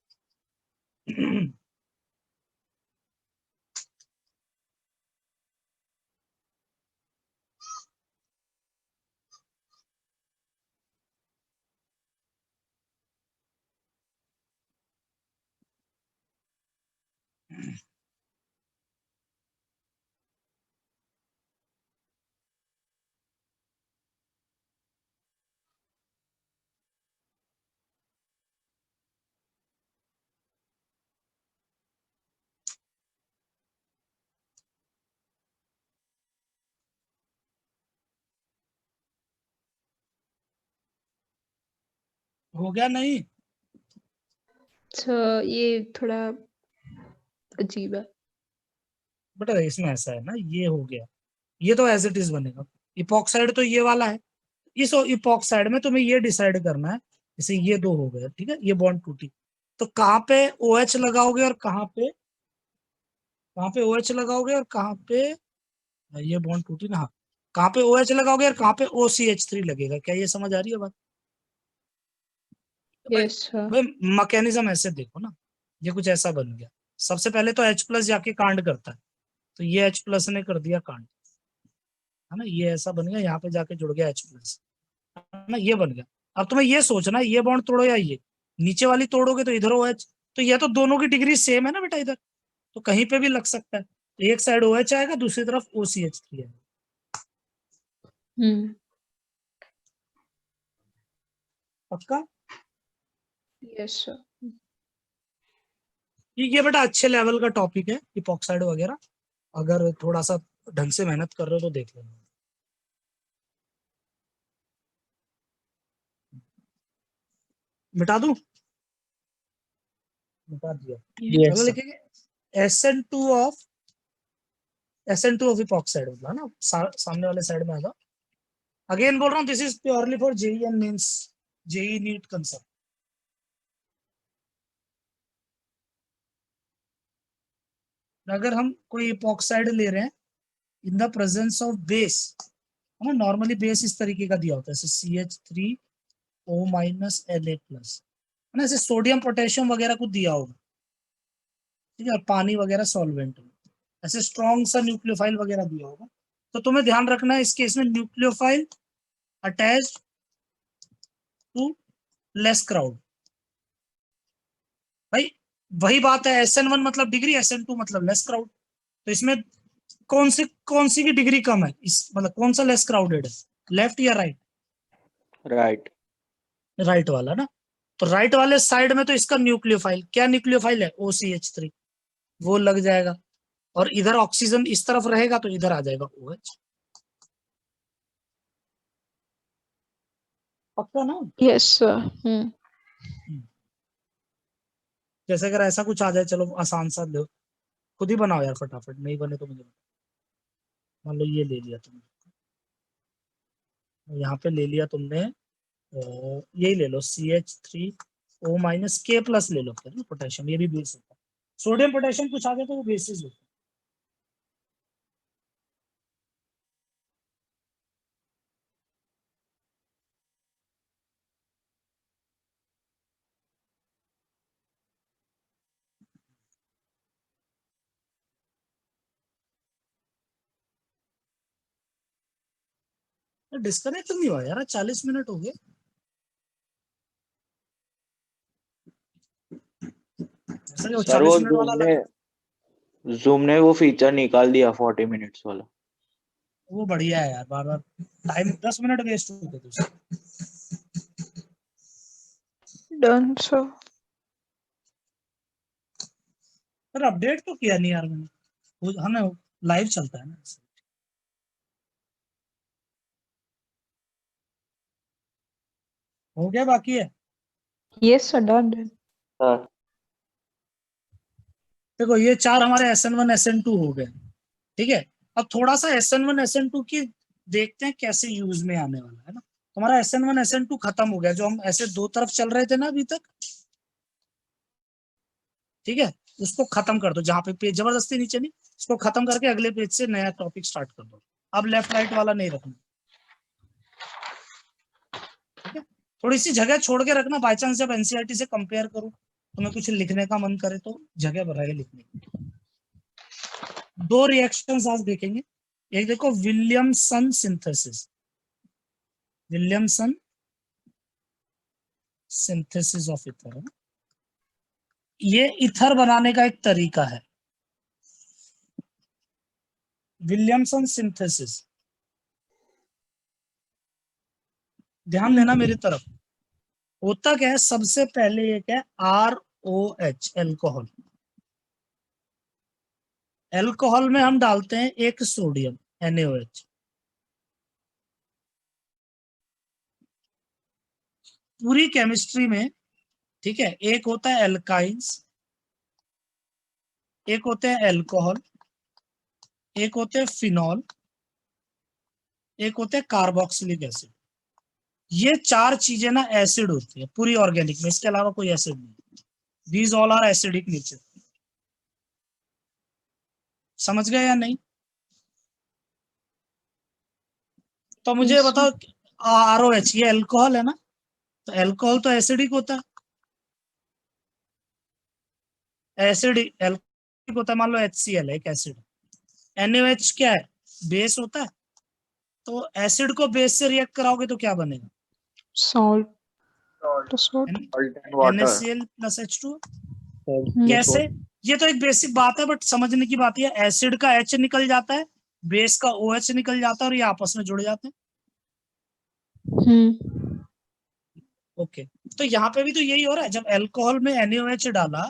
हो गया नहीं? सर ये थोड़ा अजीब है। बट इसमें ऐसा है ना, ये हो गया, ये तो एज इट इज बनेगा। इपॉक्साइड तो ये वाला है, इस इपॉक्साइड में तुम्हें ये डिसाइड करना है, जैसे ये दो हो गए, ठीक है, ये बॉन्ड टूटी, तो कहाँ पे OH लगाओगे और कहाँ पे OH लगाओगे और कहाँ पे, ये बॉन्ड टूटी ना, हाँ, कहाँ पे OH लगाओगे और कहाँ पे OCH3 लगेगा। क्या ये समझ आ रही है बात? Yes sir. भाई मैकेनिज्म ऐसे देखो ना, ये कुछ ऐसा बन गया, सबसे पहले तो H+ जाके कांड करता है, तो ये H+ ने कर दिया कांड, है ना, ये ऐसा बन गया, यहाँ पे जाके जुड़ गया H+, है ना, ये बन गया। अब तुम्हें ये सोचना है, ये बॉन्ड तोड़ो या ये, नीचे वाली तोड़ोगे तो इधर OH, तो ये तो दोनों की डिग्री सेम है ना बेटा इधर, तो कहीं पे भी लग सकता है, तो एक साइड OH आएगा, दूसरी तरफ OCH3 आएगा। हम्म। पक्का? Yes sir. ये बेटा अच्छे लेवल का टॉपिक है इपॉक्साइड वगैरह, अगर थोड़ा सा ढंग से मेहनत कर रहे हो तो देख लेना। मिटा दूं? मिटा दिया। Yes, अगर sir. लिखेंगे SN2 ऑफ इपॉक्साइड होगा ना, सामने वाले साइड में आएगा। अगेन बोल रहा हूँ, this is purely for JEE and means JEE NEET concept. अगर हम कोई इपॉक्साइड ले रहे हैं in the presence of base, है ना, नॉर्मली बेस इस तरीके का दिया होता है, जैसे CH3O-La+, है ना, जैसे सोडियम पोटेशियम वगैरह कुछ दिया होगा, ठीक है, पानी वगैरह सॉल्वेंट में, ऐसे स्ट्रॉन्ग सा न्यूक्लियोफाइल वगैरह दिया होगा, तो तुम्हें ध्यान रखना है इस केस में nucleophile attach to less crowd. भाई वही बात है, SN1 मतलब डिग्री, SN2 मतलब लेस क्राउड, तो इसमें कौन सी की डिग्री कम है, इस मतलब कौन सा लेस क्राउडेड है, लेफ्ट या राइट? Right. राइट वाला ना, तो राइट वाले साइड में तो इसका न्यूक्लियोफाइल, क्या न्यूक्लियोफाइल है, OCH3, वो लग जाएगा, और इधर ऑक्सीजन इस तरफ रहेगा तो इधर आ जाएगा OH। पक्का ना? Yes sir. जैसे अगर ऐसा कुछ आ जाए, चलो आसान सा लो, खुद ही बनाओ यार फटाफट, नहीं बने तो मुझे बताओ। मान लो ये ले लिया तुमने, यहाँ पे ले लिया तुमने, यही ले लो CH3O- ले लो, फिर पोटेशियम, ये भी बेस होता है, सोडियम पोटेशियम कुछ आ जाए तो वो बेसिस होता है। डिस्कनेक्ट नहीं हुआ यार, 40 मिनट हो गए। ऐसा क्या सर 40 वो मिनट वाला लगा? जूम ने वो फीचर निकाल दिया 40 मिनट्स वाला। वो बढ़िया है यार, बार बार टाइम 10 मिनट वेस्ट होते थे उससे। Done sir. पर अपडेट तो किया नहीं यार मैंने, हाँ ना, लाइव चलता है ना। हो गया बाकी है? Yes sir, done done. हाँ, देखो ये 4 हमारे SN1 SN2 हो गए, ठीक है। अब थोड़ा सा SN1 SN2 की देखते हैं कैसे यूज में आने वाला है ना। हमारा SN1 SN2 खत्म हो गया, जो हम ऐसे दो तरफ चल रहे थे ना अभी तक, ठीक है, उसको खत्म कर दो, जहां पे पेज जबरदस्ती नीचे नहीं, उसको खत्म करके अगले पेज से नया टॉपिक स्टार्ट कर दो। अब लेफ्ट राइट वाला नहीं रखना, ठीक है, थोड़ी सी जगह छोड़ के रखना, बाई चांस जब NCERT से कंपेयर करो, तुम्हें कुछ लिखने का मन करे तो जगह बढ़ाए लिखने की। 2 रिएक्शंस आज देखेंगे, एक देखो Williamson synthesis, Williamson synthesis of ether, ये ईथर बनाने का एक तरीका है, विलियमसन सिंथेसिस। ध्यान देना मेरी तरफ, होता क्या है, सबसे पहले ये क्या है, ROH, एल्कोहल, एल्कोहल में हम डालते हैं एक सोडियम NaOH, पूरी केमिस्ट्री में, ठीक है, एक होता है एल्काइंस, एक होते हैं एल्कोहल, एक होते हैं फिनॉल, एक होते हैं कार्बोक्सिलिक एसिड। ये चार चीजें ना एसिड होती है पूरी ऑर्गेनिक में, इसके अलावा कोई एसिड नहीं। These all are acidic nature. समझ गए या नहीं? तो मुझे Yes, sir. बताओ, ROH ये अल्कोहल है ना, तो अल्कोहल तो एसिडिक होता है, एसिडिक एल्कोहलिक होता है। मान लो HCl है एक एसिड, NaOH क्या है, बेस होता है। तो एसिड को बेस से रिएक्ट कराओगे तो क्या बनेगा? Salt plus what? Salt and water. NaCl plus H2O। Hmm. कैसे? ये तो एक बेसिक बात है, बट समझने की बात है, एसिड का H निकल जाता है, बेस का OH निकल जाता है, और ये आपस में जुड़ जाते हैं। Hmm. ओके, तो यहाँ पे भी तो यही हो रहा है। जब अल्कोहल में NaOH डाला,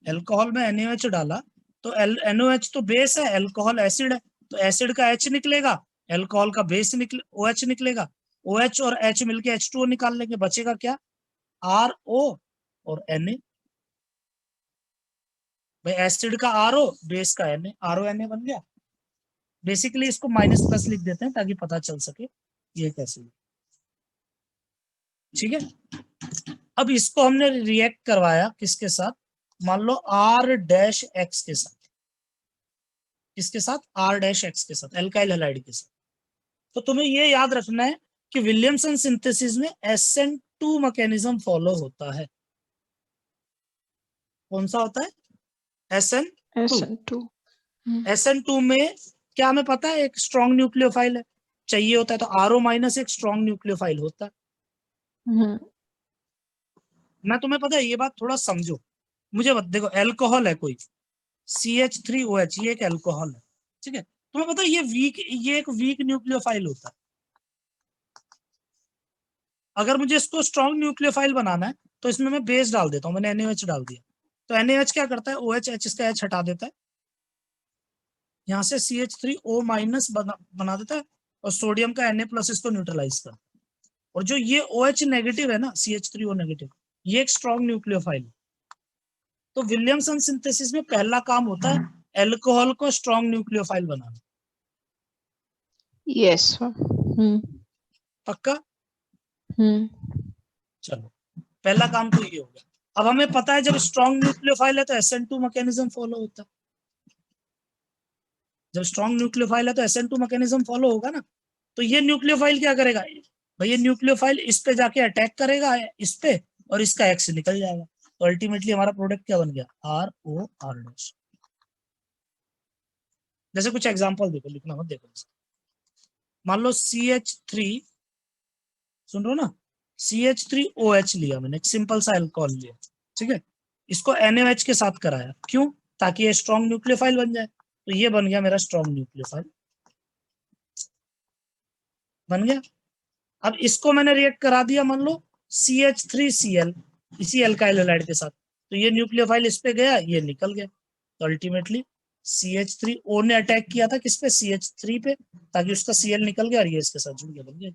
अल्कोहल में NaOH डाला, तो NaOH तो बेस है, अल्कोहल एसिड है, तो एसिड का H निकलेगा, अल्कोहल का बेस निकले OH निकलेगा, OH और H मिलके H2O निकाल लेंगे, बचेगा क्या? RO और Na। भाई एसिड का RO, बेस का Na, RO Na बन गया। बेसिकली इसको माइनस प्लस लिख देते हैं ताकि पता चल सके ये कैसे। ठीक है, अब इसको हमने रिएक्ट करवाया किसके साथ? मान लो R-X के साथ। किसके साथ? R-X के साथ, एल्काइल हैलाइड के साथ। तो तुम्हें ये याद रखना है कि विलियमसन सिंथेसिस में SN2 मैकेनिज्म फॉलो होता है। कौन सा होता है? SN2। SN2. Hmm. SN2 में क्या हमें पता है? एक स्ट्रॉन्ग न्यूक्लियोफाइल है, चाहिए होता है तो RO माइनस एक स्ट्रॉन्ग न्यूक्लियोफाइल होता है। Hmm. मैं तुम्हें पता है ये बात थोड़ा समझो, मुझे देखो, एल्कोहल है कोई CH3OH, ये एक एल्कोहल है, ठीक है। तुम्हें पता है ये एक वीक न्यूक्लियोफाइल होता है। अगर मुझे इसको स्ट्रॉन्ग न्यूक्लियोफाइल बनाना है तो इसमें मैं बेस डाल देता हूँ, मैंने NaOH डाल दिया, तो NaOH क्या करता है? OH H इसका H हटा देता है, यहाँ से CH3O माइनस बना देता है, और सोडियम का Na प्लस इसको न्यूट्रलाइज करता है। और जो ये OH नेगेटिव है ना, CH3O नेगेटिव, ये एक स्ट्रॉन्ग न्यूक्लियोफाइल है। तो विलियमसन सिंथेसिस में पहला काम होता है एल्कोहल को स्ट्रॉन्ग न्यूक्लियोफाइल बनाना। Yes, sir. Hmm. पक्का? Hmm. चलो, पहला काम तो ये हो गया। अब हमें पता है जब स्ट्रॉन्ग न्यूक्लियोफाइल है तो SN2 मैकेनिज्म फॉलो होता है। जब स्ट्रॉन्ग न्यूक्लियोफाइल है तो SN2 मैकेनिज्म फॉलो होगा ना। तो ये न्यूक्लियोफाइल क्या करेगा भाई? ये न्यूक्लियोफाइल इस पे जाके अटैक करेगा इस पे, और इसका X निकल जाएगा। तो अल्टीमेटली हमारा प्रोडक्ट क्या बन गया? ROR-। जैसे कुछ एग्जांपल देखो, लिखना मत देखो। मान लो CH3, सुन रहे हो ना, CH3OH लिया मैंने, एक सिंपल सा अल्कोहल लिया, ठीक है। इसको NaOH के साथ कराया, क्यों? ताकि ये स्ट्रॉन्ग न्यूक्लियोफाइल बन जाए। तो ये बन गया मेरा स्ट्रॉन्ग न्यूक्लियोफाइल, बन गया। अब इसको मैंने रिएक्ट करा दिया, मान लो CH3Cl, इसी अल्काइल हैलाइड के साथ, तो ये न्यूक्लियोफाइल इस पे गया, ये निकल गया। तो अल्टीमेटली CH3O ने अटैक किया था किस पे? CH3 पे, ताकि उसका Cl निकल गया और ये इसके साथ जुड़ गया, बन गया।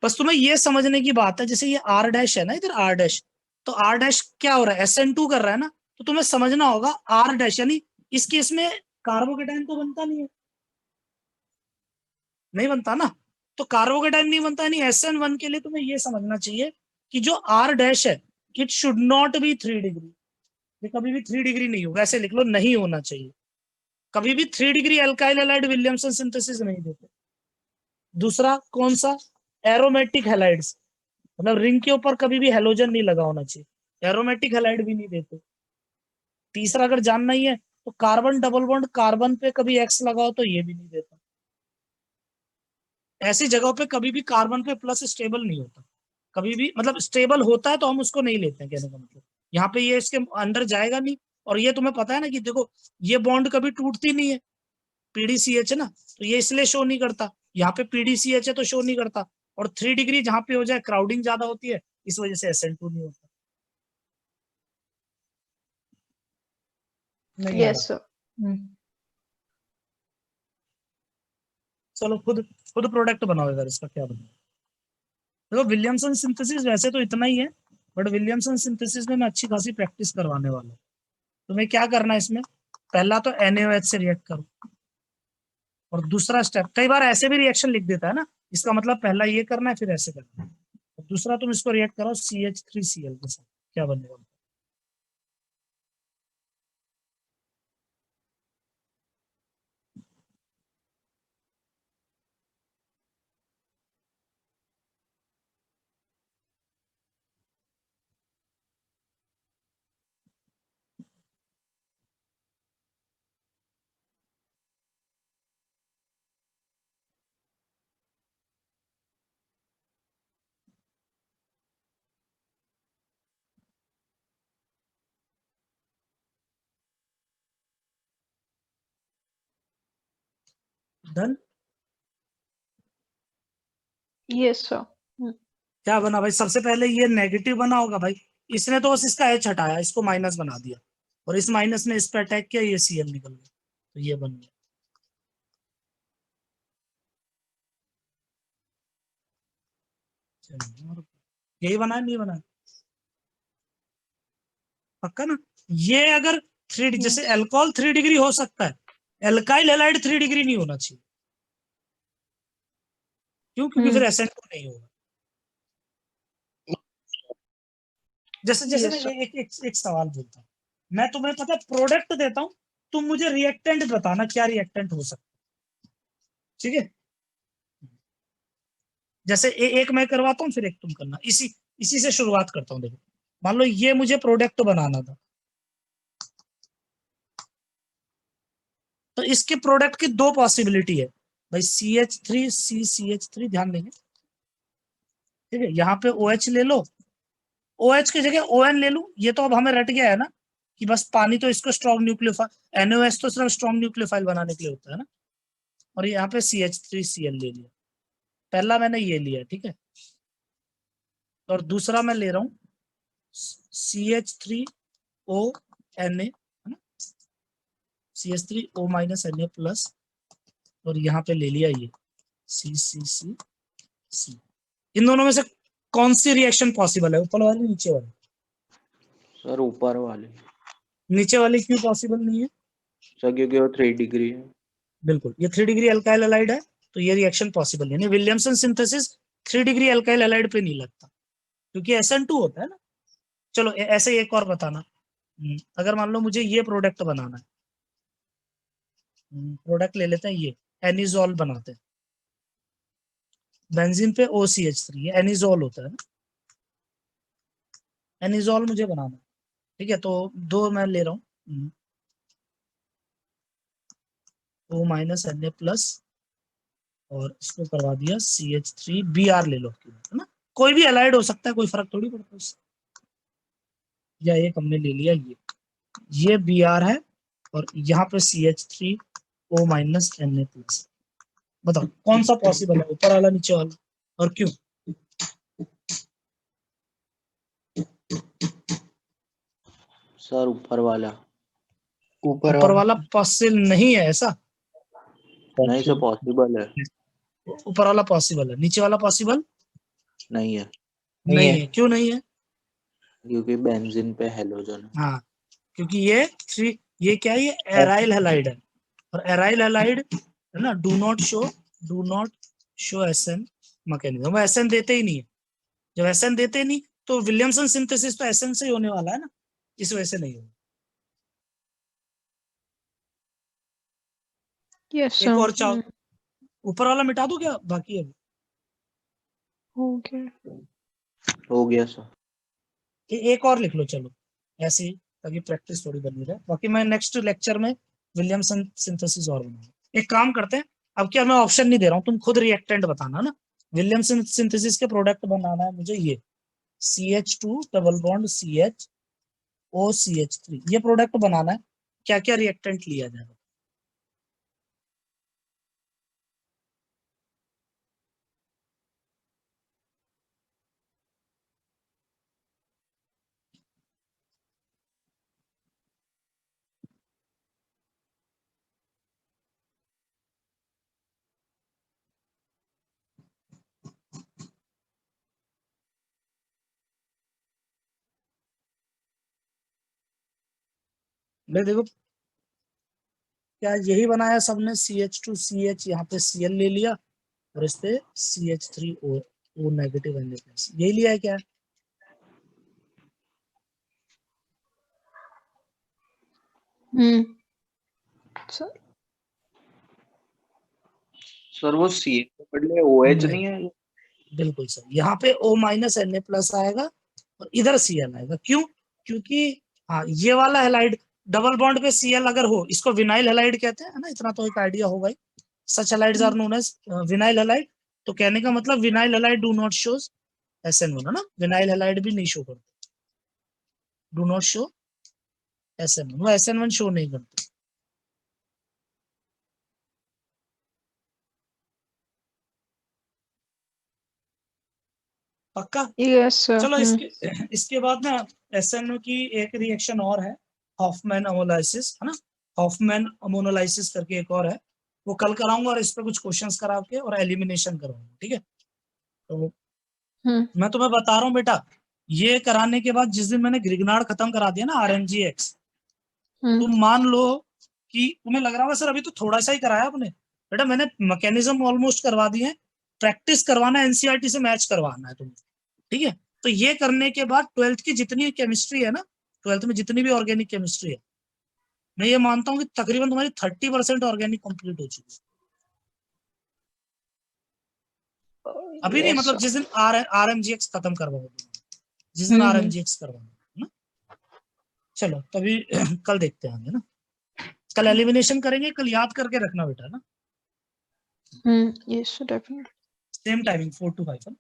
बस तुम्हें ये समझने की बात है, जैसे ये R- है ना, इधर R-, तो R- क्या हो रहा है? SN2 कर रहा है ना, तो तुम्हें समझना होगा R- यानी इस केस में कार्बोकेटाइन तो बनता नहीं है, नहीं बनता ना। तो कार्बोकेटाइन नहीं बनता, यानी SN1 के लिए तुम्हें ये समझना चाहिए कि जो R- है, it should not be 3 degree. ये कभी भी 3 डिग्री नहीं होगा, ऐसे लिख लो, नहीं होना चाहिए। कभी भी 3 degree alkyl halide Williamson synthesis नहीं देते। दूसरा कौन सा? एरोमेटिक हैलाइड्स, मतलब रिंग के ऊपर कभी भी हेलोजन नहीं लगा होना चाहिए, एरोमेटिक हैलाइड भी नहीं देते। तीसरा अगर जानना ही है तो कार्बन डबल बॉन्ड कार्बन पे कभी X लगाओ तो ये भी नहीं देता। ऐसी जगहों पे कभी भी कार्बन पे प्लस स्टेबल नहीं होता, कभी भी, मतलब स्टेबल होता है तो हम उसको नहीं लेते हैं, कहने का मतलब यहाँ पे ये इसके अंदर जाएगा नहीं। और ये तुम्हें पता है ना कि देखो, ये बॉन्ड कभी टूटती नहीं है, PDCH है ना, तो ये इसलिए शो नहीं करता। यहाँ पे PDCH है तो शो नहीं करता। और 3 डिग्री जहां पे हो जाए, क्राउडिंग ज्यादा होती है, इस वजह से SN2 नहीं होता। नहीं आ रहा? Yes, sir. Hmm. चलो खुद खुद प्रोडक्ट बनाओ इधर, इसका क्या बना। देखो विलियमसन सिंथेसिस वैसे तो इतना ही है, बट विलियमसन सिंथेसिस में मैं अच्छी खासी प्रैक्टिस करवाने वाला हूँ। तुम्हें क्या करना है इसमें, पहला तो NaOH से रिएक्ट करो, और दूसरा स्टेप, कई बार ऐसे भी रिएक्शन लिख देता है ना, इसका मतलब पहला ये करना है फिर ऐसे करना है, और दूसरा तुम इसको रिएक्ट करो CH3Cl के साथ, क्या बनेगा। डन। Yes, sir. क्या बना भाई, सबसे पहले ये नेगेटिव बना होगा भाई, इसने तो बस इसका H हटाया, इसको माइनस बना दिया, और इस माइनस ने इस पर अटैक किया, ये Cl निकल गया, तो ये बन गया। चलिए, और यही बना है, नहीं बना है? पक्का ना? ये अगर जैसे Yes. अल्कोहल 3 डिग्री हो सकता है, एल्काइल हैलाइड 3 डिग्री नहीं होना चाहिए। क्यों? क्योंकि फिर SN2 नहीं होगा। जैसे जैसे मैं Yes, sir. एक सवाल बोलता हूँ, मैं तुम्हें पता प्रोडक्ट देता हूँ, तुम मुझे रिएक्टेंट बताना क्या रिएक्टेंट हो सकता है, ठीक है? जैसे एक मैं करवाता हूँ, फिर एक तुम करना, इसी इसी से शुरुआत करता हूँ। देखो, मान लो ये मुझे प्रोडक्ट बनाना था, तो इसके प्रोडक्ट की दो पॉसिबिलिटी है भाई, CH3C, ध्यान देंगे, ठीक है? यहाँ पे OH ले लो, OH की जगह ON ले लूं, ये तो अब हमें रट गया है ना, कि बस पानी तो इसको स्ट्रॉन्ग न्यूक्लियोफाइल, NOH तो सिर्फ स्ट्रॉन्ग न्यूक्लियोफाइल बनाने के लिए होता है ना, और यहाँ पे CH3Cl ले लिया, पहला मैंने ये लिया, ठीक है? और दूसरा मैं ले रहा हूँ CH3ONA, है ना, CH3O- Na+, और यहाँ पे ले लिया ये CCC। इन दोनों में से कौन सी रिएक्शन पॉसिबल है, ऊपर वाली नीचे वाली? सर ऊपर वाले। नीचे वाली क्यों पॉसिबल नहीं है? सर क्योंकि वो 3 डिग्री है। बिल्कुल, ये 3 डिग्री अल्काइल हैलाइड है, तो ये रिएक्शन पॉसिबल नहीं है। Williamson synthesis 3 degree alkyl halide पे नहीं लगता, क्योंकि SN2 होता है ना। चलो ऐसे ही एक और बताना, अगर मान लो मुझे ये प्रोडक्ट बनाना है, प्रोडक्ट ले लेते हैं, ये एनिजोल बनाते हैं, बेंजीन पे OCH3, ये एनिजोल होता है ना, एनिजोल मुझे बनाना है, ठीक है? तो दो मैं ले रहा हूँ, O- Na+, और इसको करवा दिया CH3Br, ले लो, है ना? कोई भी एलाइड हो सकता है, कोई फर्क थोड़ी पड़ता है, या एक हमने ले लिया, ये Br है, और यहाँ पे CH3O- Na+, बताओ कौन सा पॉसिबल है, ऊपर वाला नीचे वाला, और क्यों? सर ऊपर वाला। ऊपर वाला पॉसिबल नहीं है ऐसा? नहीं सर पॉसिबल है। ऊपर वाला पॉसिबल है, नीचे वाला पॉसिबल नहीं है नहीं है। क्यों नहीं है? क्योंकि बेंजीन पे हेलोजन है। हाँ, क्योंकि ये क्या है, ये एराइल हैलाइड है, और एराइल हैलाइड है ना, do not show SN mechanism, वो SN देते ही नहीं है। जब SN देते ही नहीं, तो विलियमसन सिंथेसिस तो SN से ही होने वाला है ना, इस वजह से नहीं होगा। Yes, एक sir. और चाहो, ऊपर वाला मिटा दो क्या, बाकी है? Okay. हो गया सर। एक और लिख लो चलो, ऐसे ही, ताकि प्रैक्टिस थोड़ी बनी रहे। बाकी मैं नेक्स्ट लेक्चर में विलियमसन सिंथेसिस और बनाऊंगा। एक काम करते हैं, अब क्या, मैं ऑप्शन नहीं दे रहा हूँ, तुम खुद रिएक्टेंट बताना ना। विलियमसन सिंथेसिस के प्रोडक्ट बनाना है मुझे, ये CH2 double bond CH OCH3, ये प्रोडक्ट बनाना है। क्या क्या रिएक्टेंट लिया जाएगा? भाई देखो क्या यही बनाया सबने, CH2CH, यहाँ पे Cl ले लिया और इस पे CH3O, O नेगेटिव Na+, यही लिया है क्या? सर सर वो सी पढ़ ले, OH नहीं, नहीं है? बिल्कुल सर, यहाँ पे O Na+ आएगा और इधर Cl आएगा। क्यों? क्योंकि हाँ, ये वाला हेलाइड डबल बॉन्ड पे Cl अगर हो, इसको विनाइल हेलाइड कहते हैं, है ना, इतना तो एक आइडिया होगा ही। Such halides are known as vinyl halide. तो कहने का मतलब vinyl halide do not shows SN1, है ना, विनाइल हेलाइड भी नहीं शो करते, डू नॉट शो SN1, वो SN1 शो नहीं करते। पक्का? Yes sir. चलो इसके बाद ना SNO की एक रिएक्शन और है, हॉफमैन अमोलाइसिस, है ना, हॉफमैन अमोनोलाइसिस करके एक और है, वो कल कराऊंगा और इस पे कुछ क्वेश्चंस करा के और एलिमिनेशन कराऊंगा, ठीक है। तो मैं तुम्हें बता रहा हूँ बेटा, ये कराने के बाद जिस दिन मैंने ग्रिग्नार्ड खत्म करा दिया ना, RMGX, तुम मान लो कि तुम्हें लग रहा होगा सर अभी तो थोड़ा सा ही कराया आपने, बेटा मैंने मैकेनिज्म ऑलमोस्ट करवा दिए हैं, प्रैक्टिस करवाना है, NCERT से मैच करवाना है तुम्हें, ठीक है। तो ये करने के बाद 12th की जितनी केमिस्ट्री है ना, 12th में जितनी भी ऑर्गेनिक केमिस्ट्री है, मैं ये मानता हूँ कि तकरीबन तुम्हारी 30% ऑर्गेनिक कंप्लीट हो चुकी है अभी। नहीं मतलब जिस दिन RMGX खत्म करवाओ, जिस दिन RMGX करवाओ, है ना। चलो तभी कल देखते हैं, है ना, कल एलिमिनेशन करेंगे, कल याद करके रखना बेटा ना, yes definitely. Same timing 4 to 5, है ना?